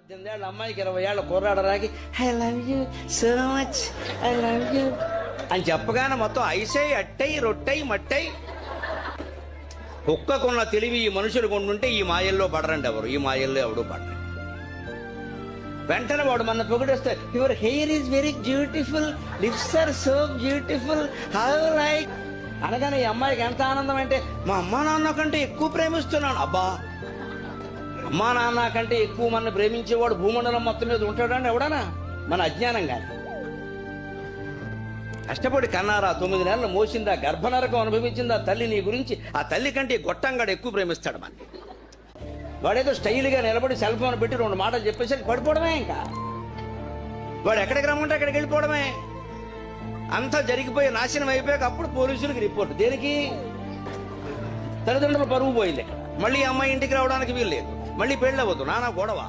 18 ఏళ్ళ అమ్మాయికి 20 ఏళ్ళ కుర్రాడు రాకి I love you so much, I love you అని చెప్పగానే మొత్తం ఐసై అట్టై రొట్టై మట్టై. కుక్కకున్న తెలివి ఈ మనుషులు కొండుంటే ఈ మాయల్లో పడరండి ఎవరు, ఈ మాయల్లో ఎవడు పడరు. వెంటనే వాడు మన పొగిడేస్తే your hair is very beautiful, lips are so beautiful, how like అనగానే ఈ అమ్మాయికి ఎంత ఆనందం అంటే మా అమ్మా నాన్న కంటే ఎక్కువ ప్రేమిస్తున్నాను. అబ్బా, అమ్మా నాన్న కంటే ఎక్కువ మన ప్రేమించేవాడు భూమండలం మొత్తం మీద ఉంటాడండి ఎవడనా? మన అజ్ఞానం కానీ. కష్టపడి కన్నారా, 9 నెలలు మోసిందా, గర్భనరకం అనుభవించిందా తల్లి నీ గురించి. ఆ తల్లి కంటే గొట్టంగాడు ఎక్కువ ప్రేమిస్తాడు మనకి. వాడేదో స్టైల్గా నిలబడి సెల్ ఫోన్ పెట్టి 2 మాటలు చెప్పేసరికి పడిపోవడమే. ఇంకా వాడు ఎక్కడికి రమ్మంటే అక్కడికి వెళ్ళిపోవడమే. అంతా జరిగిపోయి నాశనం అయిపోయాక అప్పుడు పోలీసులకు రిపోర్ట్. దేనికి? తల్లిదండ్రులు పరువు పోయింది. మళ్ళీ అమ్మాయి ఇంటికి రావడానికి వీలు లేదు, మళ్ళీ పెళ్ళి అవ్వదు, నానా గొడవ.